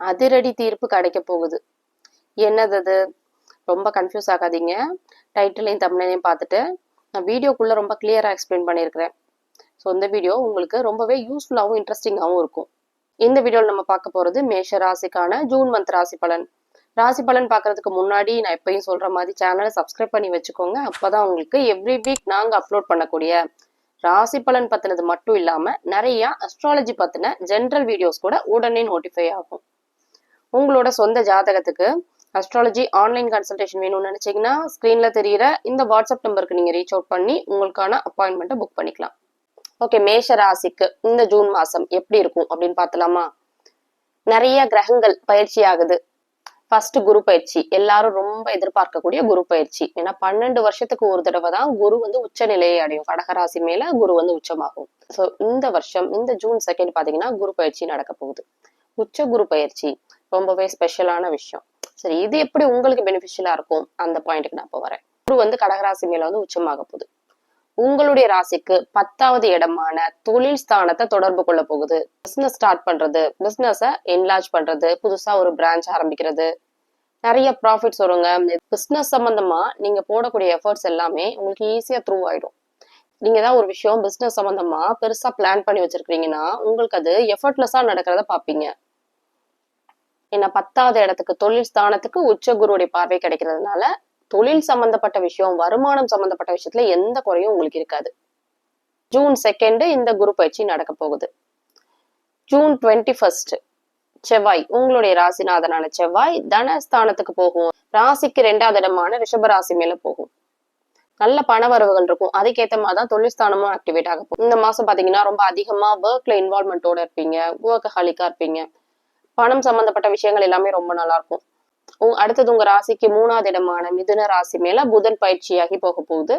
அதிரடி தீர்ப்பு கிடைக்க போகுது. என்னது அது? ரொம்ப கன்ஃபியூஸ் ஆகாதீங்க. டைட்டிலையும் தம்ப்நெயிலையும் பார்த்துட்டு நான் வீடியோக்குள்ள ரொம்ப கிளியரா எக்ஸ்பிளைன் பண்ணியிருக்கிறேன். ஸோ இந்த வீடியோ உங்களுக்கு ரொம்பவே யூஸ்ஃபுல்லாகவும் இன்ட்ரெஸ்டிங்காகவும் இருக்கும். இந்த வீடியோவில் நம்ம பார்க்க போறது மேஷ ராசிக்கான ஜூன் மந்த் ராசி பலன். ராசி பலன் பார்க்கறதுக்கு முன்னாடி நான் எப்பயும் சொல்ற மாதிரி சேனலை சப்ஸ்கிரைப் பண்ணி வச்சுக்கோங்க. அப்பதான் உங்களுக்கு எவ்ரி வீக் நாங்க அப்லோட் பண்ணக்கூடிய ராசி பலன் பத்தினது மட்டும் இல்லாம நிறைய அஸ்ட்ராலஜி பத்தின ஜென்ரல் வீடியோஸ் கூட உடனே நோட்டிஃபை ஆகும். உங்களோட சொந்த ஜாதகத்துக்கு அஸ்ட்ராலஜி ஆன்லைன் கன்சல்டேஷன் வேணும்னு நினைச்சீங்கன்னா ஸ்கிரீன்ல தெரியிற இந்த வாட்ஸ்அப் நம்பருக்கு நீங்க ரீச் அவுட் பண்ணி உங்களுக்கான அப்பாயின்மெண்ட்டை புக் பண்ணிக்கலாம். ஓகே, மேஷ ராசிக்கு இந்த ஜூன் மாசம் எப்படி இருக்கும் அப்படின்னு பார்த்தலாமா? நிறைய கிரகங்கள் பயிற்சி ஆகுது. ஃபர்ஸ்ட் குரு பயிற்சி, எல்லாரும் ரொம்ப எதிர்பார்க்கக்கூடிய குரு பயிற்சி. ஏன்னா 12 வருஷத்துக்கு ஒரு தடவை தான் குரு உச்ச நிலையை அடையும். கடகராசி மேல குரு உச்சமாகும். ஸோ இந்த வருஷம் இந்த ஜூன் 2 பாத்தீங்கன்னா குரு பயிற்சி நடக்க போகுது. உச்ச குரு பயிற்சி ரொம்பவே ஸ்பெஷலான விஷயம். சரி, இது எப்படி உங்களுக்கு பெனிஃபிஷியலா இருக்கும் அந்த பாயிண்ட்டுக்கு நான் இப்போ வரேன். குரு கடகராசி மேல உச்சமாக போகுது. உங்களுடைய ராசிக்கு 10வது இடமான தொழில் ஸ்தானத்தை தொடர்பு கொள்ள போகுது. பிசினஸ் ஸ்டார்ட் பண்றது, பிசினஸ என்லார்ஜ் பண்றது, புதுசா ஒரு பிரான்ச் ஆரம்பிக்கிறது, நிறைய ப்ராஃபிட்ஸ் வருங்க. பிசினஸ் சம்பந்தமா நீங்க போடக்கூடிய எஃபர்ட்ஸ் எல்லாமே உங்களுக்கு ஈஸியா த்ரூ ஆயிடும். நீங்க ஏதாவது ஒரு விஷயம் பிசினஸ் சம்பந்தமா பெருசா பிளான் பண்ணி வச்சிருக்கீங்கன்னா உங்களுக்கு அது எஃபர்ட்லெஸ்ஸா நடக்கிறத பாப்பீங்க. ஏன்னா 10வது இடத்துக்கு தொழில் ஸ்தானத்துக்கு உச்ச குருவுடைய பார்வை கிடைக்கிறதுனால தொழில் சம்பந்தப்பட்ட விஷயம், வருமானம் சம்பந்தப்பட்ட விஷயத்துல எந்த குறையும் உங்களுக்கு இருக்காது. ஜூன் 2 இந்த குரு பயிற்சி நடக்க போகுது. ஜூன் 21 செவ்வாய், உங்களுடைய ராசிநாதனான செவ்வாய் தனஸ்தானத்துக்கு போகும். ராசிக்கு 2வது இடமான ரிஷபராசி மேல போகும். நல்ல பண வரவுகள் இருக்கும். அதுக்கேற்ற மாதிரிதான் தொழில் ஸ்தானமும் ஆக்டிவேட் ஆக போகும். இந்த மாசம் பாத்தீங்கன்னா ரொம்ப அதிகமா ஒர்க்ல இன்வால்மெண்டோட இருப்பீங்க, ஒர்க்கஹாலிக்கா இருப்பீங்க. பணம் சம்பந்தப்பட்ட விஷயங்கள் எல்லாமே ரொம்ப நல்லா இருக்கும். அடுத்தது உங்க ராசிக்கு 3வது இடமான மிதுன ராசி மேல புதன் பயிற்சியாகி போக போகுது.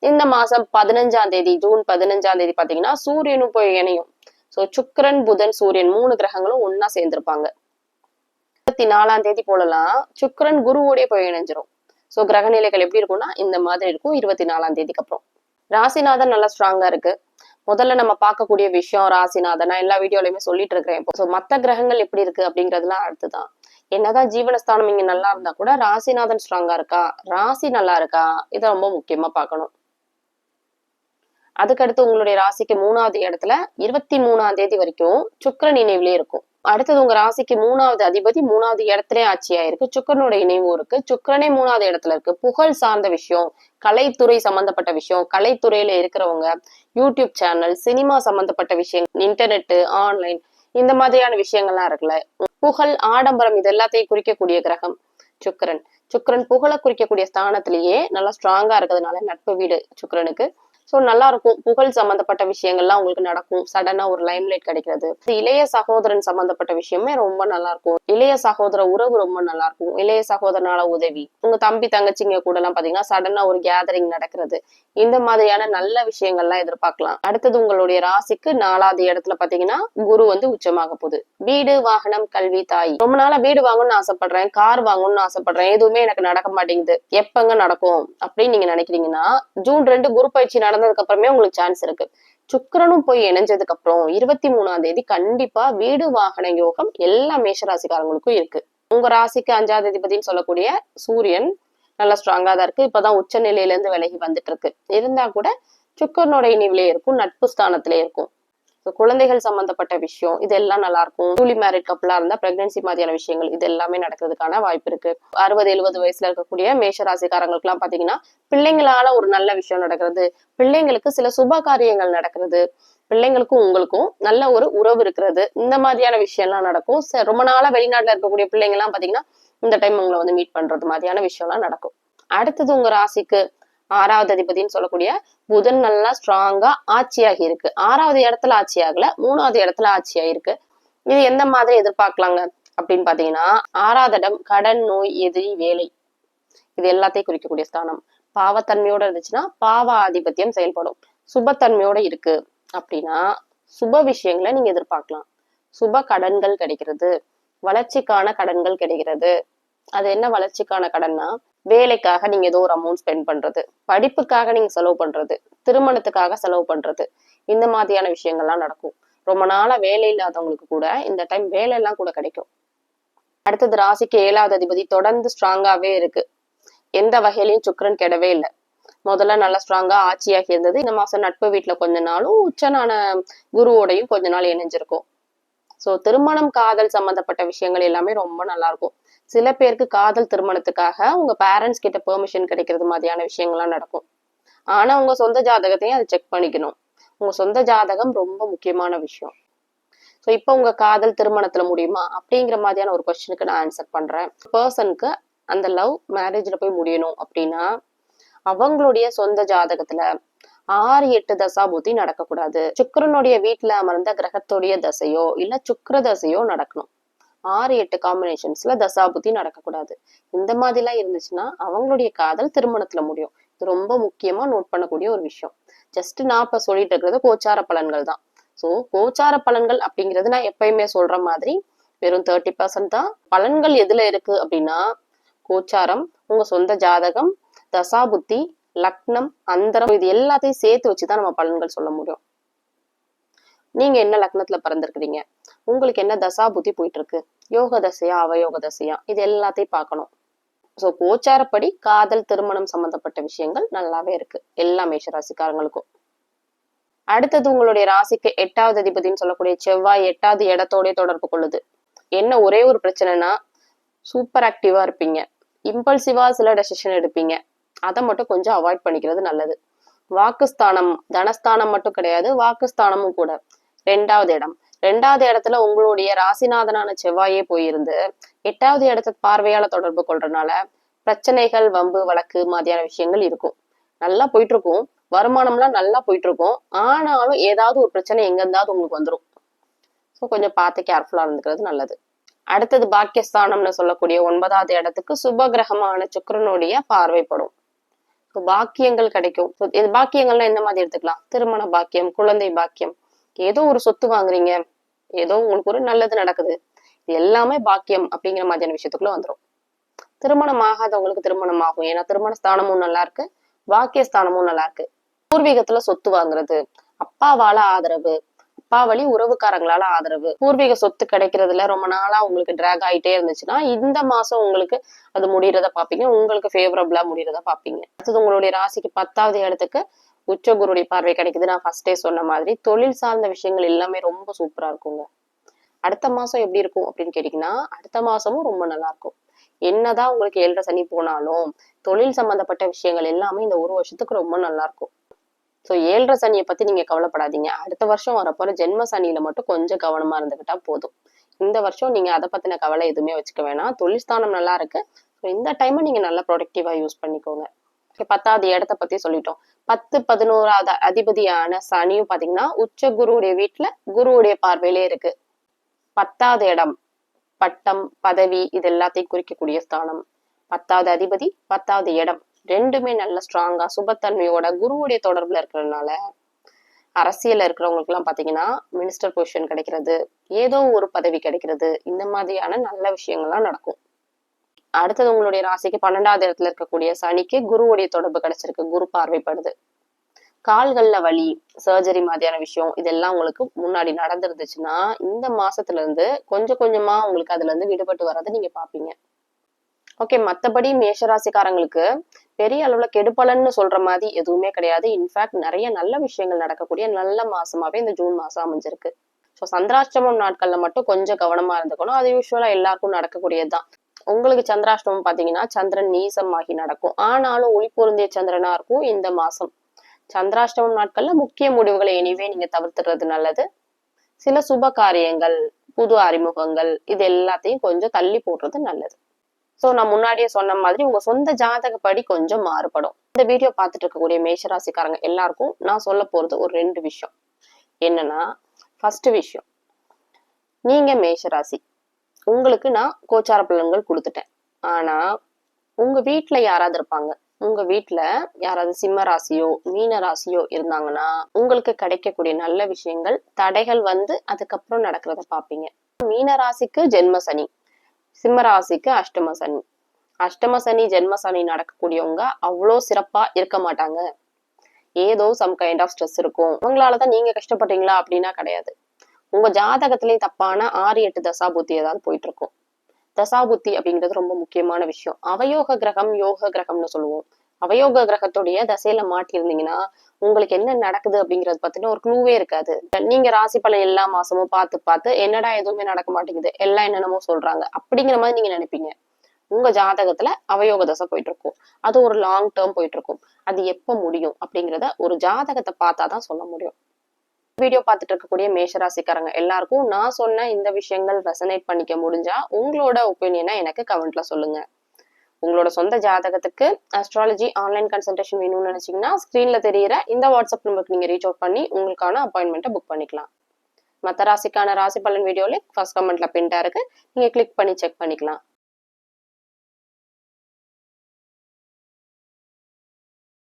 இந்த மாசம் 15ஆம் தேதி, ஜூன் 15ஆம் தேதி பாத்தீங்கன்னா சூரியனும் போய் இணையும். சோ சுக்கிரன், புதன், சூரியன் 3 கிரகங்களும் ஒன்னா சேர்ந்திருப்பாங்க. 24ஆம் தேதி போலலாம் சுக்கிரன் குருவோடய போய் இணைஞ்சிரும். சோ கிரக நிலைகள் எப்படி இருக்கும்னா இந்த மாதிரி இருக்கும். 24ஆம் தேதிக்கு அப்புறம் ராசிநாதன் நல்லா ஸ்ட்ராங்கா இருக்கு. முதல்ல நம்ம பார்க்கக்கூடிய விஷயம் ராசிநாதன், நான் எல்லா வீடியோலயுமே சொல்லிட்டு இருக்கிறேன். இப்போ மத்த கிரகங்கள் எப்படி இருக்கு அப்படிங்கறதுலாம் அடுத்துதான். என்னதான் ஜீவனஸ்தானம் இங்க நல்லா இருந்தா கூட ராசிநாதன் ஸ்ட்ராங்கா இருக்கா, ராசி நல்லா இருக்கா, இதை ரொம்ப முக்கியமா பார்க்கணும். அதுக்கடுத்து உங்களுடைய ராசிக்கு 3வது இடத்துல 23ஆம் தேதி வரைக்கும் சுக்கிரன் இணைவுலயே இருக்கும். அடுத்தது உங்க ராசிக்கு 3வது அதிபதி 3வது இடத்துல ஆட்சியா இருக்கு. சுக்கிரனோட இணைவும் இருக்கு. சுக்கிரனே 3வது இடத்துல இருக்கு. புகழ் சார்ந்த விஷயம், கலைத்துறை சம்பந்தப்பட்ட விஷயம், கலைத்துறையில இருக்கிறவங்க, யூடியூப் சேனல், சினிமா சம்பந்தப்பட்ட விஷயங்கள், இன்டர்நெட், ஆன்லைன், இந்த மாதிரியான விஷயங்கள்லாம் இருக்குல்ல, புகழ், ஆடம்பரம், இது எல்லாத்தையும் குறிக்கக்கூடிய கிரகம் சுக்கிரன். சுக்கிரன் புகழை குறிக்கக்கூடிய ஸ்தானத்திலேயே நல்லா ஸ்ட்ராங்கா இருக்கிறதுனால நட்பு வீடு சுக்கிரனுக்கு. சோ நல்லா இருக்கும். புகழ் சம்பந்தப்பட்ட விஷயங்கள்லாம் உங்களுக்கு நடக்கும். சடனா ஒரு லைம்லைட் கிடைக்கிறது. இளைய சகோதரன் சம்பந்தப்பட்ட விஷயமே ரொம்ப நல்லா இருக்கும். இளைய சகோதர உறவு ரொம்ப நல்லா இருக்கும். இளைய சகோதரனால உதவி, உங்க தம்பி தங்கச்சிங்க கூட எல்லாம் பாத்தீங்கன்னா சடனா ஒரு கேதரிங் நடக்கிறது. இந்த மாதிரியான நல்ல விஷயங்கள்லாம் எதிர்பார்க்கலாம். அடுத்தது உங்களுடைய ராசிக்கு 4வது இடத்துல பாத்தீங்கன்னா குரு உச்சமாக போகுது. வீடு, வாகனம், கல்வி, தாய். ரொம்ப நாளா வீடு வாங்கணும்னு ஆசைப்படுறேன், கார் வாங்கணும்னு ஆசைப்படுறேன், எதுவுமே எனக்கு நடக்க மாட்டேங்குது, எப்பங்க நடக்கும் அப்படின்னு நீங்க நினைக்கிறீங்கன்னா ஜூன் 2 குரு பயிற்சி நடந்ததுக்கு அப்புறமே உங்களுக்கு சான்ஸ் இருக்கு. சுக்கிரனும் போய் இணைஞ்சதுக்கு அப்புறம் 23ஆம் தேதி கண்டிப்பா வீடு, வாகன யோகம் எல்லா மேஷராசிக்காரங்களுக்கும் இருக்கு. உங்க ராசிக்கு 5வது அதிபதினு சொல்லக்கூடிய சூரியன் நல்லா ஸ்ட்ராங்கா தான் இருக்கு. இப்பதான் உச்ச நிலையில இருந்து விலகி வந்துட்டு இருக்கு. இருந்தா கூட சுக்கிரனோட இணைவிலே இருக்கும், நட்பு ஸ்தானத்திலே இருக்கும். குழந்தைகள் சம்பந்தப்பட்ட விஷயம் இதெல்லாம் நல்லா இருக்கும். நியூலி மேரிட் கப்பலா இருந்தா பிரெக்னன்சி மாதிரியான விஷயங்கள் இது எல்லாமே நடக்கிறதுக்கான வாய்ப்பு இருக்கு. 60-70 வயசுல இருக்கக்கூடிய மேஷராசிக்காரங்களுக்கு எல்லாம் பாத்தீங்கன்னா பிள்ளைங்களால ஒரு நல்ல விஷயம் நடக்கிறது, பிள்ளைங்களுக்கு சில சுப காரியங்கள் நடக்கிறது, பிள்ளைங்களுக்கும் உங்களுக்கும் நல்ல ஒரு உறவு இருக்கிறது, இந்த மாதிரியான விஷயம் எல்லாம் நடக்கும். ரொம்ப நாளா வெளிநாட்டுல இருக்கக்கூடிய பிள்ளைங்க எல்லாம் பாத்தீங்கன்னா இந்த டைம் உங்களை மீட் பண்றது மாதிரியான விஷயம் எல்லாம் நடக்கும். அடுத்தது உங்க ராசிக்கு 6வது அதிபதினு சொல்லக்கூடிய புதன் நல்லா ஸ்ட்ராங்கா ஆட்சியாகி இருக்கு. 6வது இடத்துல ஆட்சி ஆகல, 3வது இடத்துல ஆட்சியா இருக்கு. இது எந்த மாதிரி எதிர்பார்க்கலாங்க அப்படின்னு பாத்தீங்கன்னா 6வது இடம் கடன், நோய், எதிரி, வேலை, இது எல்லாத்தையும் குறிக்கக்கூடிய ஸ்தானம். பாவத்தன்மையோட இருந்துச்சுன்னா பாவ ஆதிபத்தியம் செயல்படும். சுபத்தன்மையோட இருக்கு அப்படின்னா சுப விஷயங்களை நீங்க எதிர்பார்க்கலாம். சுப கடன்கள் கிடைக்கிறது, வளர்ச்சிக்கான கடன்கள் கிடைக்கிறது. அது என்ன வளர்ச்சிக்கான கடன்னா வேலைக்காக நீங்க ஏதோ ஒரு அமௌண்ட் ஸ்பெண்ட் பண்றது, படிப்புக்காக நீங்க செலவு பண்றது, திருமணத்துக்காக செலவு பண்றது, இந்த மாதிரியான விஷயங்கள்லாம் நடக்கும். ரொம்ப நாளா வேலை இல்லாதவங்களுக்கு கூட இந்த டைம் வேலை எல்லாம் கூட கிடைக்கும். அடுத்தது ராசிக்கு 7வது அதிபதி தொடர்ந்து ஸ்ட்ராங்காவே இருக்கு. எந்த வகையிலையும் சுக்கிரன் கெடவே இல்லை. முதல்ல நல்லா ஸ்ட்ராங்கா ஆட்சியாகி இருந்தது. இந்த மாசம் நட்பு வீட்டுல கொஞ்ச நாளும் உச்சனான குருவோடையும் கொஞ்ச நாள் இணைஞ்சிருக்கும். சோ திருமணம் காதல் சம்பந்தப்பட்ட விஷயங்கள் எல்லாமே ரொம்ப நல்லா இருக்கும். சில பேருக்கு காதல் திருமணத்துக்காக உங்க பேரண்ட்ஸ் கிட்ட பெர்மிஷன் கிடைக்கிறது மாதிரியான விஷயங்கள்லாம் நடக்கும். ஆனா உங்க சொந்த ஜாதகத்தையும் அதை செக் பண்ணிக்கணும். உங்க சொந்த ஜாதகம் ரொம்ப முக்கியமான விஷயம். ஸோ இப்போ உங்க காதல் திருமணத்துல முடியுமா அப்படிங்கிற மாதிரியான ஒரு கொஸ்டினுக்கு நான் ஆன்சர் பண்றேன். பர்சனுக்கு அந்த லவ் மேரேஜ்ல போய் முடியணும் அப்படின்னா அவங்களுடைய சொந்த ஜாதகத்துல 6-8 தசாபுத்தி நடக்கக்கூடாது. சுக்கிரனுடைய வீட்டுல அமர்ந்த கிரகத்துடைய தசையோ இல்ல சுக்கிர தசையோ நடக்கணும். 6-8 காம்பினேஷன்ஸ்ல தசாபுத்தி நடக்கக்கூடாது. இந்த மாதிரி எல்லாம் இருந்துச்சுன்னா அவங்களுடைய காதல் திருமணத்துல முடியும். இது ரொம்ப முக்கியமா நோட் பண்ணக்கூடிய ஒரு விஷயம். ஜஸ்ட் நான் இப்ப சொல்லிட்டு இருக்கிறது கோச்சார பலன்கள் தான். சோ கோச்சார பலன்கள் அப்படிங்கிறது நான் எப்பயுமே சொல்ற மாதிரி வெறும் 30% தான். பலன்கள் எதுல இருக்கு அப்படின்னா கோச்சாரம், உங்க சொந்த ஜாதகம், தசாபுத்தி, லக்னம், அந்தரம், இது எல்லாத்தையும் சேர்த்து வச்சுதான் நம்ம பலன்கள் சொல்ல முடியும். நீங்க என்ன லக்னத்துல பிறந்திருக்கிறீங்க, உங்களுக்கு என்ன தசாபுத்தி போயிட்டு இருக்கு, யோக தசையா அவயோக தசையா, இது எல்லாத்தையும் பார்க்கணும். சோ கோச்சாரப்படி காதல் திருமணம் சம்பந்தப்பட்ட விஷயங்கள் நல்லாவே இருக்கு எல்லா மேஷராசிக்காரங்களுக்கும். அடுத்தது உங்களுடைய ராசிக்கு 8வது அதிபதினு சொல்லக்கூடிய செவ்வாய் 8வது இடத்தோட தொடர்பு கொள்ளுது. என்ன ஒரே ஒரு பிரச்சனைனா சூப்பர் ஆக்டிவா இருப்பீங்க, இம்பல்சிவா சில டெசிஷன் எடுப்பீங்க. அதை மட்டும் கொஞ்சம் அவாய்ட் பண்ணிக்கிறது நல்லது. வாக்குஸ்தானம் தனஸ்தானம் மட்டும் கிடையாது, வாக்குஸ்தானமும் கூட. 2வது இடம், 2வது இடத்துல உங்களுடைய ராசிநாதனான செவ்வாயே போயிருந்து 8வது இடத்த பார்வையால தொடர்பு கொள்றதுனால பிரச்சனைகள், வம்பு, வழக்கு மாதிரியான விஷயங்கள் இருக்கும். நல்லா போயிட்டு இருக்கும், வருமானம்லாம் நல்லா போயிட்டு இருக்கும். ஆனாலும் ஏதாவது ஒரு பிரச்சனை எங்க இருந்தாவது உங்களுக்கு வந்துடும். ஸோ கொஞ்சம் பார்த்து கேர்ஃபுல்லா இருந்துக்கிறது நல்லது. அடுத்தது பாக்கியஸ்தானம்னு சொல்லக்கூடிய 9வது இடத்துக்கு சுப கிரகமான சுக்கிரனுடைய பார்வைப்படும். பாக்கியங்கள் கிடைக்கும். இது பாக்கியங்கள்லாம் எந்த மாதிரி எடுத்துக்கலாம், திருமண பாக்கியம், குழந்தை பாக்கியம், ஏதோ ஒரு சொத்து வாங்குறீங்க, ஏதோ உங்களுக்கு ஒரு நல்லது நடக்குது, இது எல்லாமே பாக்கியம் அப்படிங்கிற மாதிரியான விஷயத்துக்குள்ள வந்துடும். திருமணம் ஆகாதவங்களுக்கு திருமணம் ஆகும். ஏன்னா திருமண ஸ்தானமும் நல்லா இருக்கு, பாக்கியஸ்தானமும் நல்லா இருக்கு. பூர்வீகத்துல சொத்து வாங்குறது, அப்பாவால ஆதரவு, அப்பா வழி உறவுக்காரங்களால ஆதரவு, பூர்வீக சொத்து கிடைக்கிறதுல ரொம்ப நாளா உங்களுக்கு டிராக் ஆயிட்டே இருந்துச்சுன்னா இந்த மாசம் உங்களுக்கு அது முடியறத பாப்பீங்க, உங்களுக்கு ஃபேவரபிளா முடியறத பாப்பீங்க. அடுத்தது உங்களுடைய ராசிக்கு 10வது இடத்துக்கு உச்சகுருடைய பார்வை கிடைக்குது. நான் ஃபர்ஸ்டே சொன்ன மாதிரி தொழில் சார்ந்த விஷயங்கள் எல்லாமே ரொம்ப சூப்பரா இருக்குங்க. அடுத்த மாசம் எப்படி இருக்கும் அப்படின்னு கேட்டீங்கன்னா அடுத்த மாசமும் ரொம்ப நல்லா இருக்கும். என்னதான் உங்களுக்கு 7.5 சனி போனாலும் தொழில் சம்பந்தப்பட்ட விஷயங்கள் எல்லாமே இந்த ஒரு வருஷத்துக்கு ரொம்ப நல்லா இருக்கும். ஸோ 7.5 சனியை பத்தி நீங்க கவலைப்படாதீங்க. அடுத்த வருஷம் வரப்போற ஜென்ம சனியில மட்டும் கொஞ்சம் கவனமா இருந்துகிட்டா போதும். இந்த வருஷம் நீங்க அதை பத்தின கவலை எதுவுமே வச்சுக்க வேணாம். தொழில் ஸ்தானம் நல்லா இருக்கு. ஸோ இந்த டைமை நீங்க நல்லா ப்ரொடக்டிவா யூஸ் பண்ணிக்கோங்க. 10வது இடத்த பத்தி சொல்லிட்டோம். 10, 11வது அதிபதியான சனியும் பாத்தீங்கன்னா உச்ச குருவுடைய வீட்டுல குருவுடைய பார்வையிலே இருக்கு. 10வது இடம் பட்டம், பதவி, இது எல்லாத்தையும் குறிக்கக்கூடிய ஸ்தானம். 10வது அதிபதி, 10வது இடம் ரெண்டுமே நல்ல ஸ்ட்ராங்கா சுபத்தன்மையோட குருவுடைய தொடர்புல இருக்கிறதுனால அரசியல்ல இருக்கிறவங்களுக்கு எல்லாம் பாத்தீங்கன்னா மினிஸ்டர் பொசிஷன் கிடைக்கிறது, ஏதோ ஒரு பதவி கிடைக்கிறது, இந்த மாதிரியான நல்ல விஷயங்கள்லாம் நடக்கும். அடுத்தது உங்களுடைய ராசிக்கு 12வது இடத்துல இருக்கக்கூடிய சனிக்கு குருவுடைய தொடர்பு கிடைச்சிருக்கு, குரு பார்வைப்படுது. கால்கள்ல வலி, சர்ஜரி மாதிரியான விஷயம் இதெல்லாம் உங்களுக்கு முன்னாடி நடந்துருந்துச்சுன்னா இந்த மாசத்துல இருந்து கொஞ்சம் கொஞ்சமா உங்களுக்கு அதுல இருந்து விடுபட்டு வர்றதை நீங்க பாப்பீங்க. ஓகே, மத்தபடி மேஷராசிக்காரங்களுக்கு பெரிய அளவுல கெடுபலன்னு சொல்ற மாதிரி எதுவுமே கிடையாது. இன்ஃபேக்ட் நிறைய நல்ல விஷயங்கள் நடக்கக்கூடிய நல்ல மாசமாவே இந்த ஜூன் மாசம் அமைஞ்சிருக்கு. ஸோ சந்திராஷ்டமம் நாட்கள்ல மட்டும் கொஞ்சம் கவனமா இருந்துக்கணும். அது யூஸ்வலா எல்லாருக்கும் நடக்கக்கூடியதுதான். உங்களுக்கு சந்திராஷ்டமம் பாத்தீங்கன்னா சந்திரன் நீசமாகி நடக்கும். ஆனாலும் ஒளி பொருந்திய சந்திரனா இருக்கும் இந்த மாசம். சந்திராஷ்டமம் நாட்கள்ல முக்கிய முடிவுகளை எனிவே நீங்க தவிர்த்துறது நல்லது. சில சுப காரியங்கள், புது அறிமுகங்கள், இது எல்லாத்தையும் கொஞ்சம் தள்ளி போடுறது நல்லது. சோ நான் முன்னாடியே சொன்ன மாதிரி உங்க சொந்த ஜாதகப்படி கொஞ்சம் மாறுபடும். இந்த வீடியோ பார்த்துட்டு இருக்கக்கூடிய மேஷராசிக்காரங்க எல்லாருக்கும் நான் சொல்ல போறது ஒரு 2 விஷயம். என்னன்னா, ஃபர்ஸ்ட் விஷயம், நீங்க மேஷராசி, உங்களுக்கு நான் கோச்சார பலன்கள் கொடுத்துட்டேன். ஆனா உங்க வீட்டுல யாராவது இருப்பாங்க, உங்க வீட்டுல யாராவது சிம்ம ராசியோ மீன ராசியோ இருந்தாங்கன்னா உங்களுக்கு கிடைக்கக்கூடிய நல்ல விஷயங்கள் தடைகள் வந்து அதுக்கப்புறம் நடக்கிறத பாப்பீங்க. மீன ராசிக்கு ஜென்ம சனி, சிம்ம ராசிக்கு அஷ்டம சனி. அஷ்டம சனி ஜென்ம சனி நடக்கக்கூடியவங்க அவ்வளோ சிறப்பா இருக்க மாட்டாங்க. ஏதோ சம் கைண்ட் ஆஃப் ஸ்ட்ரெஸ் இருக்கும். உங்களாலதான் நீங்க கஷ்டப்படுறீங்களா அப்படின்னா கிடையாது. உங்க ஜாதகத்திலேயே தப்பான 6-8 தசாபுத்தி ஏதாவது போயிட்டு இருக்கும். தசாபுத்தி அப்படிங்கிறது ரொம்ப முக்கியமான விஷயம். அவயோக கிரகம் யோக கிரகம்னு சொல்லுவோம். அவயோக கிரகத்துடைய தசையில மாட்டியிருந்தீங்கன்னா உங்களுக்கு என்ன நடக்குது அப்படிங்கறது பத்தின ஒரு க்ளூவே இருக்காது. நீங்க ராசி பலன் எல்லா மாசமும் பார்த்து பார்த்து என்னடா எதுவுமே நடக்க மாட்டேங்குது, எல்லாம் என்னென்னமோ சொல்றாங்க அப்படிங்கிற மாதிரி நீங்க நினைப்பீங்க. உங்க ஜாதகத்துல அவயோக தசை போயிட்டு இருக்கும். அது ஒரு லாங் டேர்ம் போயிட்டு இருக்கும். அது எப்ப முடியும் அப்படிங்கிறத ஒரு ஜாதகத்தை பார்த்தாதான் சொல்ல முடியும். வீடியோ பார்த்துட்டு இருக்கக்கூடிய மேஷராசிக்காரங்க எல்லாருக்கும் நான் சொன்ன இந்த விஷயங்கள் ரெசனேட் பண்ணிக்க முடிஞ்சா உங்களோட ஒப்பீனியனை எனக்கு கமெண்ட்ல சொல்லுங்க. உங்களோட சொந்த ஜாதகத்துக்கு அஸ்ட்ராலஜி ஆன்லைன் கன்சல்டேஷன் வேணும்னு நினைச்சீங்கன்னா ஸ்கிரீன்ல தெரியிற இந்த வாட்ஸ்அப் நம்பருக்கு நீங்க ரீச் அவுட் பண்ணி உங்களுக்கான அப்பாயின்மெண்ட்டை புக் பண்ணிக்கலாம். மற்ற ராசிக்கான ராசி பலன் வீடியோ லிங்க் ஃபர்ஸ்ட் கமெண்ட்ல பின்டா இருக்கு. நீங்க கிளிக் பண்ணி செக் பண்ணிக்கலாம்.